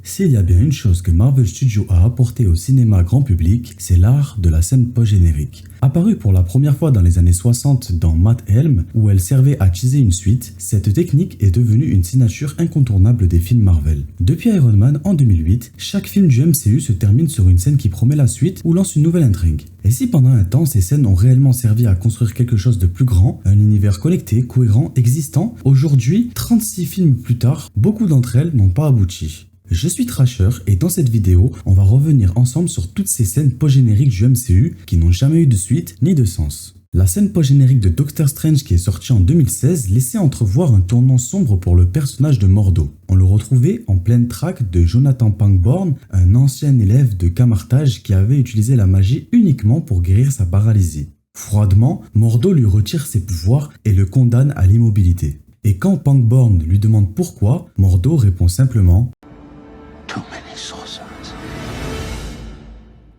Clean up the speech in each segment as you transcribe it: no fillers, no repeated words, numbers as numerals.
S'il y a bien une chose que Marvel Studios a apporté au cinéma grand public, c'est l'art de la scène post-générique. Apparue pour la première fois dans les années 60 dans Matt Helm, où elle servait à teaser une suite, cette technique est devenue une signature incontournable des films Marvel. Depuis Iron Man en 2008, chaque film du MCU se termine sur une scène qui promet la suite ou lance une nouvelle intrigue. Et si pendant un temps ces scènes ont réellement servi à construire quelque chose de plus grand, un univers connecté, cohérent, existant, aujourd'hui, 36 films plus tard, beaucoup d'entre elles n'ont pas abouti. Je suis Trasher et dans cette vidéo, on va revenir ensemble sur toutes ces scènes post-génériques du MCU qui n'ont jamais eu de suite ni de sens. La scène post-générique de Doctor Strange qui est sortie en 2016 laissait entrevoir un tournant sombre pour le personnage de Mordo. On le retrouvait en pleine traque de Jonathan Pangborn, un ancien élève de Camartage qui avait utilisé la magie uniquement pour guérir sa paralysie. Froidement, Mordo lui retire ses pouvoirs et le condamne à l'immobilité. Et quand Pangborn lui demande pourquoi, Mordo répond simplement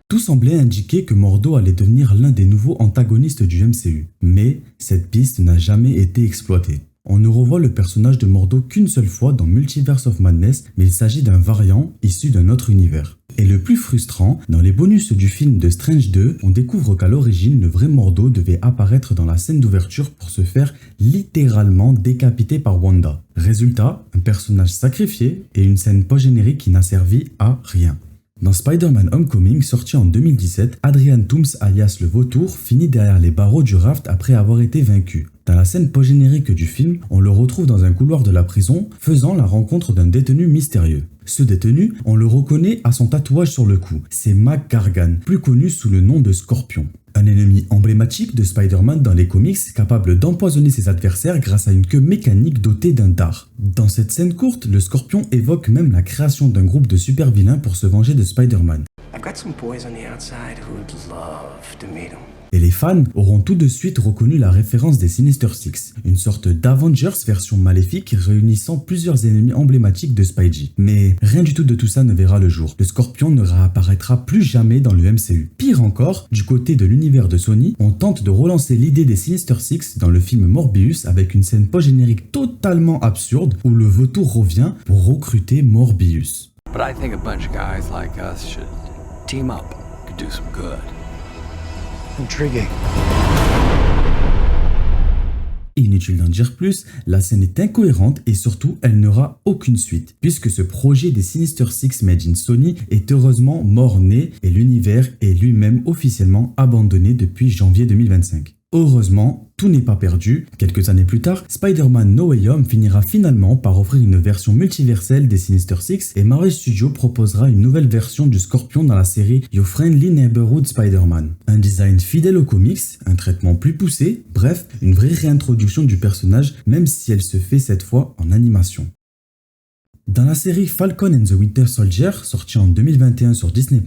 Tout semblait indiquer que Mordo allait devenir l'un des nouveaux antagonistes du MCU, mais cette piste n'a jamais été exploitée. On ne revoit le personnage de Mordo qu'une seule fois dans Multiverse of Madness, mais il s'agit d'un variant issu d'un autre univers. Et le plus frustrant, dans les bonus du film de Strange 2, on découvre qu'à l'origine, le vrai Mordo devait apparaître dans la scène d'ouverture pour se faire littéralement décapiter par Wanda. Résultat, un personnage sacrifié et une scène post-générique qui n'a servi à rien. Dans Spider-Man Homecoming, sorti en 2017, Adrian Toomes alias le Vautour finit derrière les barreaux du raft après avoir été vaincu. Dans la scène post-générique du film, on le retrouve dans un couloir de la prison, faisant la rencontre d'un détenu mystérieux. Ce détenu, on le reconnaît à son tatouage sur le cou, c'est Mac Gargan, plus connu sous le nom de Scorpion. Un ennemi emblématique de Spider-Man dans les comics, capable d'empoisonner ses adversaires grâce à une queue mécanique dotée d'un dard. Dans cette scène courte, le Scorpion évoque même la création d'un groupe de super-vilains pour se venger de Spider-Man. Et les fans auront tout de suite reconnu la référence des Sinister Six, une sorte d'Avengers version maléfique réunissant plusieurs ennemis emblématiques de Spidey. Mais rien du tout de tout ça ne verra le jour. Le Scorpion ne réapparaîtra plus jamais dans le MCU. Pire encore, du côté de l'univers de Sony, on tente de relancer l'idée des Sinister Six dans le film Morbius avec une scène post-générique totalement absurde où le vautour revient pour recruter Morbius. But I think a bunch of guys like us should team up, could do some good. Intriguing. Inutile d'en dire plus, la scène est incohérente et surtout elle n'aura aucune suite, puisque ce projet des Sinister Six Made in Sony est heureusement mort-né et l'univers est lui-même officiellement abandonné depuis janvier 2025. Heureusement, tout n'est pas perdu. Quelques années plus tard, Spider-Man No Way Home finira finalement par offrir une version multiverselle des Sinister Six et Marvel Studios proposera une nouvelle version du Scorpion dans la série Your Friendly Neighborhood Spider-Man. Un design fidèle aux comics, un traitement plus poussé, bref, une vraie réintroduction du personnage même si elle se fait cette fois en animation. Dans la série Falcon and the Winter Soldier, sortie en 2021 sur Disney+,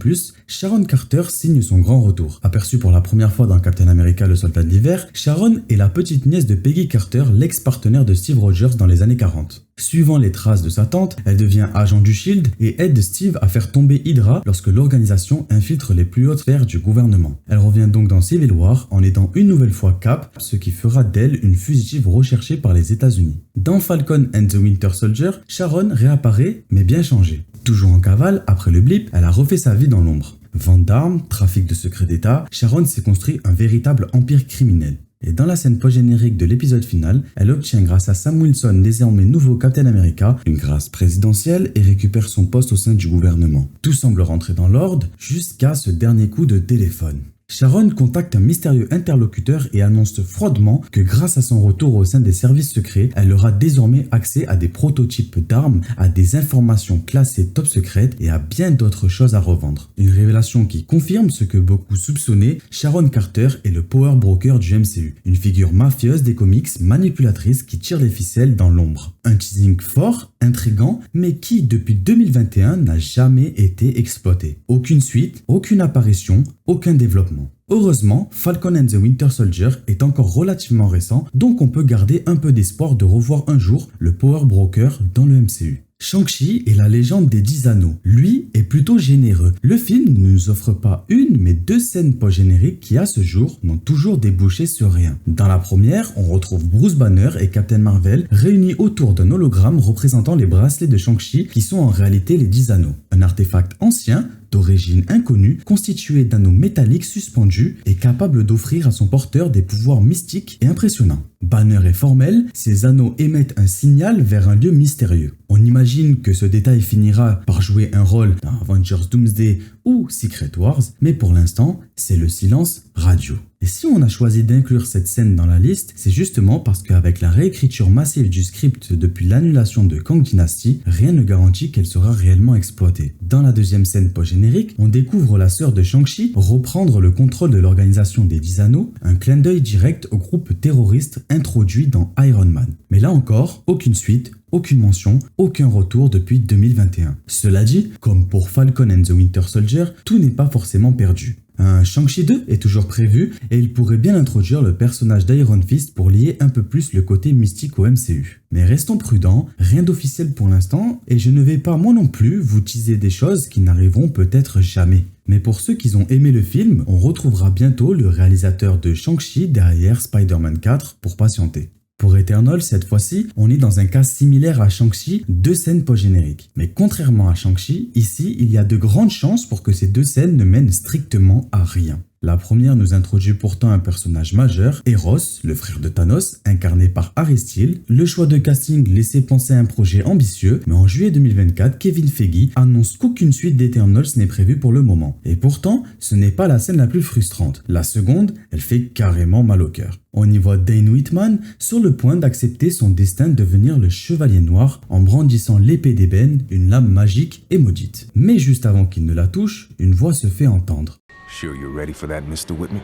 Sharon Carter signe son grand retour. Aperçue pour la première fois dans Captain America le Soldat de l'Hiver, Sharon est la petite nièce de Peggy Carter, l'ex-partenaire de Steve Rogers dans les années 40. Suivant les traces de sa tante, elle devient agent du SHIELD et aide Steve à faire tomber Hydra lorsque l'organisation infiltre les plus hautes sphères du gouvernement. Elle revient donc dans Civil War en aidant une nouvelle fois Cap, ce qui fera d'elle une fugitive recherchée par les États-Unis. Dans Falcon and the Winter Soldier, Sharon réapparaît, mais bien changée. Toujours en cavale, après le blip, elle a refait sa vie dans l'ombre. Vente d'armes, trafic de secrets d'État, Sharon s'est construit un véritable empire criminel. Et dans la scène post-générique de l'épisode final, elle obtient grâce à Sam Wilson, désormais nouveau Captain America, une grâce présidentielle et récupère son poste au sein du gouvernement. Tout semble rentrer dans l'ordre jusqu'à ce dernier coup de téléphone. Sharon contacte un mystérieux interlocuteur et annonce froidement que grâce à son retour au sein des services secrets, elle aura désormais accès à des prototypes d'armes, à des informations classées top secrètes et à bien d'autres choses à revendre. Une révélation qui confirme ce que beaucoup soupçonnaient, Sharon Carter est le power broker du MCU, une figure mafieuse des comics manipulatrice qui tire les ficelles dans l'ombre. Un teasing fort, intriguant, mais qui depuis 2021 n'a jamais été exploité. Aucune suite, aucune apparition, aucun développement. Heureusement, Falcon and the Winter Soldier est encore relativement récent, donc on peut garder un peu d'espoir de revoir un jour le Power Broker dans le MCU. Shang-Chi est la légende des 10 anneaux. Lui est plutôt généreux. Le film ne nous offre pas une, mais 2 scènes post-génériques qui, à ce jour, n'ont toujours débouché sur rien. Dans la première, on retrouve Bruce Banner et Captain Marvel réunis autour d'un hologramme représentant les bracelets de Shang-Chi qui sont en réalité les 10 anneaux. Un artefact ancien, d'origine inconnue, constitué d'anneaux métalliques suspendus et capable d'offrir à son porteur des pouvoirs mystiques et impressionnants. Banner est formel, ces anneaux émettent un signal vers un lieu mystérieux. On imagine que ce détail finira par jouer un rôle dans Avengers Doomsday ou Secret Wars, mais pour l'instant, c'est le silence radio. Et si on a choisi d'inclure cette scène dans la liste, c'est justement parce qu'avec la réécriture massive du script depuis l'annulation de Kang Dynasty, rien ne garantit qu'elle sera réellement exploitée. Dans la deuxième scène post-générique, on découvre la sœur de Shang-Chi reprendre le contrôle de l'organisation des 10 anneaux, un clin d'œil direct au groupe terroriste introduit dans Iron Man. Mais là encore, aucune suite, aucune mention, aucun retour depuis 2021. Cela dit, comme pour Falcon and the Winter Soldier, tout n'est pas forcément perdu. Un Shang-Chi 2 est toujours prévu et il pourrait bien introduire le personnage d'Iron Fist pour lier un peu plus le côté mystique au MCU. Mais restons prudents, rien d'officiel pour l'instant et je ne vais pas moi non plus vous teaser des choses qui n'arriveront peut-être jamais. Mais pour ceux qui ont aimé le film, on retrouvera bientôt le réalisateur de Shang-Chi derrière Spider-Man 4 pour patienter. Pour Eternal, cette fois-ci, on est dans un cas similaire à Shang-Chi, 2 scènes post-génériques. Mais contrairement à Shang-Chi, ici, il y a de grandes chances pour que ces 2 scènes ne mènent strictement à rien. La première nous introduit pourtant un personnage majeur, Eros, le frère de Thanos, incarné par Harry Steele. Le choix de casting laissait penser à un projet ambitieux, mais en juillet 2024, Kevin Feige annonce qu'aucune suite d'Eternals n'est prévue pour le moment. Et pourtant, ce n'est pas la scène la plus frustrante. La seconde, elle fait carrément mal au cœur. On y voit Dane Whitman sur le point d'accepter son destin de devenir le Chevalier Noir en brandissant l'épée d'ébène, une lame magique et maudite. Mais juste avant qu'il ne la touche, une voix se fait entendre. Sure you're ready for that, Mr. Whitman?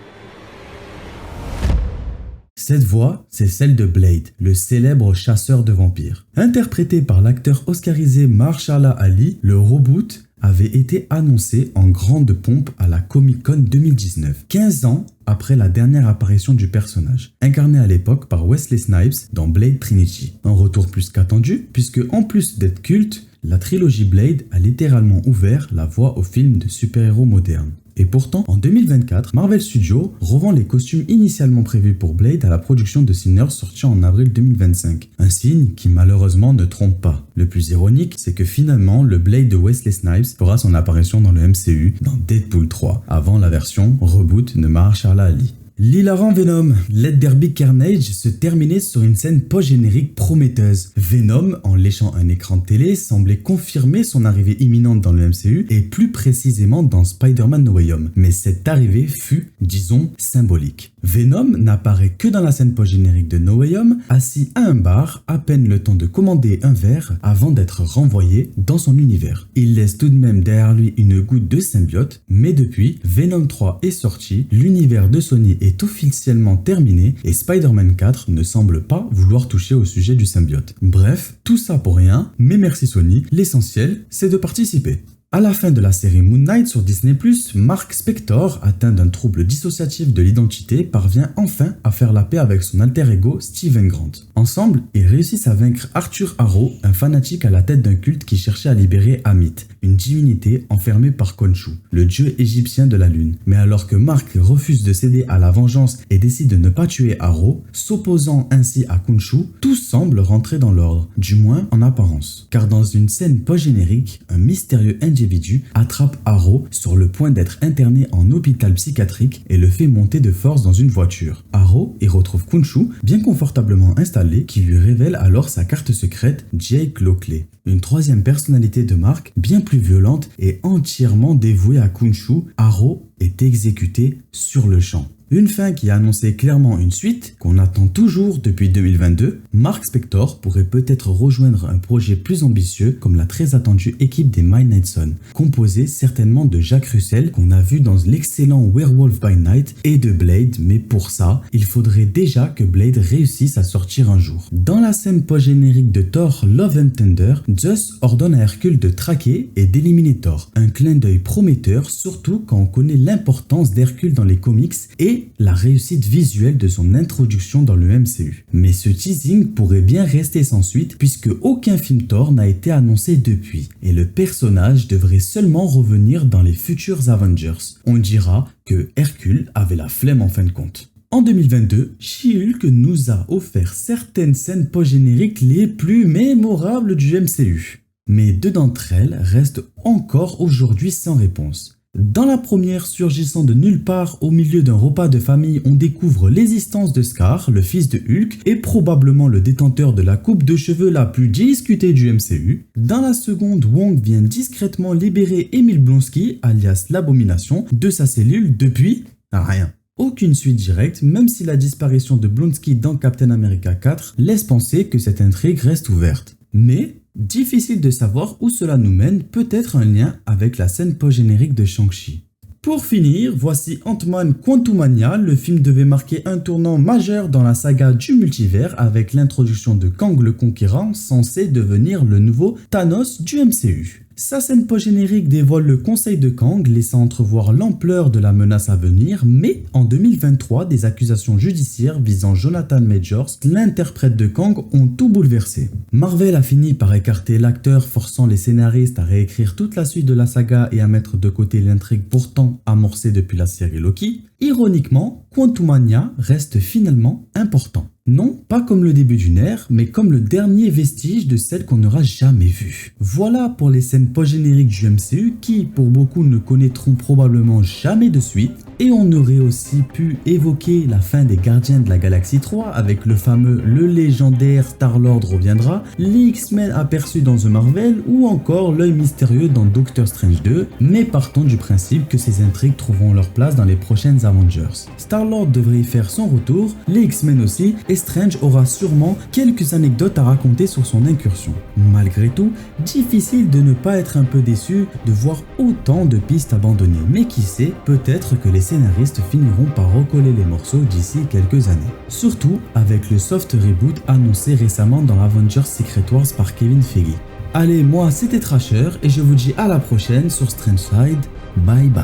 Cette voix, c'est celle de Blade, le célèbre chasseur de vampires. Interprété par l'acteur oscarisé Mahershala Ali, le reboot avait été annoncé en grande pompe à la Comic-Con 2019, 15 ans après la dernière apparition du personnage, incarné à l'époque par Wesley Snipes dans Blade Trinity. Un retour plus qu'attendu, puisque en plus d'être culte, la trilogie Blade a littéralement ouvert la voie aux films de super-héros modernes. Et pourtant, en 2024, Marvel Studios revend les costumes initialement prévus pour Blade à la production de Sinners sorti en avril 2025. Un signe qui malheureusement ne trompe pas. Le plus ironique, c'est que finalement, le Blade de Wesley Snipes fera son apparition dans le MCU dans Deadpool 3, avant la version reboot de Mahershala Ali. L'hilarant Venom, Let There Be Carnage se terminait sur une scène post-générique prometteuse. Venom, en léchant un écran de télé, semblait confirmer son arrivée imminente dans le MCU et plus précisément dans Spider-Man No Way Home. Mais cette arrivée fut, disons, symbolique. Venom n'apparaît que dans la scène post-générique de No Way Home, assis à un bar, à peine le temps de commander un verre avant d'être renvoyé dans son univers. Il laisse tout de même derrière lui une goutte de symbiote, mais depuis, Venom 3 est sorti, l'univers de Sony est officiellement terminé et Spider-Man 4 ne semble pas vouloir toucher au sujet du symbiote. Bref, tout ça pour rien, mais merci Sony, l'essentiel c'est de participer. À la fin de la série Moon Knight sur Disney+, Mark Spector, atteint d'un trouble dissociatif de l'identité, parvient enfin à faire la paix avec son alter ego Steven Grant. Ensemble, ils réussissent à vaincre Arthur Harrow, un fanatique à la tête d'un culte qui cherchait à libérer Amit, une divinité enfermée par Khonshu, le dieu égyptien de la lune. Mais alors que Mark refuse de céder à la vengeance et décide de ne pas tuer Harrow, s'opposant ainsi à Khonshu, tout semble rentrer dans l'ordre, du moins en apparence. Car dans une scène post-générique, un mystérieux individu attrape Harrow sur le point d'être interné en hôpital psychiatrique et le fait monter de force dans une voiture. Harrow y retrouve Khonshu, bien confortablement installé, qui lui révèle alors sa carte secrète Jake Lockley. Une troisième personnalité de Mark, bien plus violente et entièrement dévouée à Khonshu, Harrow est exécuté sur le champ. Une fin qui annonçait clairement une suite, qu'on attend toujours depuis 2022, Mark Spector pourrait peut-être rejoindre un projet plus ambitieux comme la très attendue équipe des Midnight Suns, composée certainement de Jack Russell qu'on a vu dans l'excellent Werewolf by Night et de Blade, mais pour ça, il faudrait déjà que Blade réussisse à sortir un jour. Dans la scène post-générique de Thor Love and Thunder, Zeus ordonne à Hercule de traquer et d'éliminer Thor, un clin d'œil prometteur surtout quand on connaît l'importance d'Hercule dans les comics et la réussite visuelle de son introduction dans le MCU. Mais ce teasing pourrait bien rester sans suite puisque aucun film Thor n'a été annoncé depuis et le personnage devrait seulement revenir dans les futurs Avengers. On dira que Hercule avait la flemme en fin de compte. En 2022, She-Hulk nous a offert certaines scènes post-génériques les plus mémorables du MCU. Mais deux d'entre elles restent encore aujourd'hui sans réponse. Dans la première, surgissant de nulle part au milieu d'un repas de famille, on découvre l'existence de Scar, le fils de Hulk, et probablement le détenteur de la coupe de cheveux la plus discutée du MCU. Dans la seconde, Wong vient discrètement libérer Emil Blonsky, alias l'Abomination, de sa cellule depuis rien. Aucune suite directe, même si la disparition de Blonsky dans Captain America 4 laisse penser que cette intrigue reste ouverte. Mais difficile de savoir où cela nous mène, peut-être un lien avec la scène post-générique de Shang-Chi. Pour finir, voici Ant-Man Quantumania. Le film devait marquer un tournant majeur dans la saga du multivers avec l'introduction de Kang le Conquérant, censé devenir le nouveau Thanos du MCU. Sa scène post-générique dévoile le conseil de Kang, laissant entrevoir l'ampleur de la menace à venir, mais en 2023, des accusations judiciaires visant Jonathan Majors, l'interprète de Kang, ont tout bouleversé. Marvel a fini par écarter l'acteur, forçant les scénaristes à réécrire toute la suite de la saga et à mettre de côté l'intrigue pourtant amorcée depuis la série Loki. Ironiquement, Quantumania reste finalement important. Non, pas comme le début d'une ère, mais comme le dernier vestige de celle qu'on n'aura jamais vue. Voilà pour les scènes post-génériques du MCU qui, pour beaucoup, ne connaîtront probablement jamais de suite. Et on aurait aussi pu évoquer la fin des Gardiens de la Galaxie 3 avec le fameux le légendaire Star-Lord reviendra, les X-Men aperçus dans The Marvel ou encore l'œil mystérieux dans Doctor Strange 2, mais partons du principe que ces intrigues trouveront leur place dans les prochaines Avengers. Star-Lord devrait y faire son retour, les X-Men aussi, et Strange aura sûrement quelques anecdotes à raconter sur son incursion. Malgré tout, difficile de ne pas être un peu déçu de voir autant de pistes abandonnées, mais qui sait, peut-être que les scénaristes finiront par recoller les morceaux d'ici quelques années. Surtout avec le soft reboot annoncé récemment dans Avengers Secret Wars par Kevin Feige. Allez, moi c'était Thrasher et je vous dis à la prochaine sur Strange Side. Bye bye.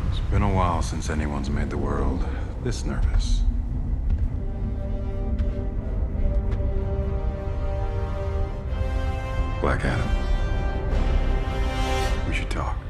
It's been a while since anyone's made the world this nervous. Black Adam. We should talk.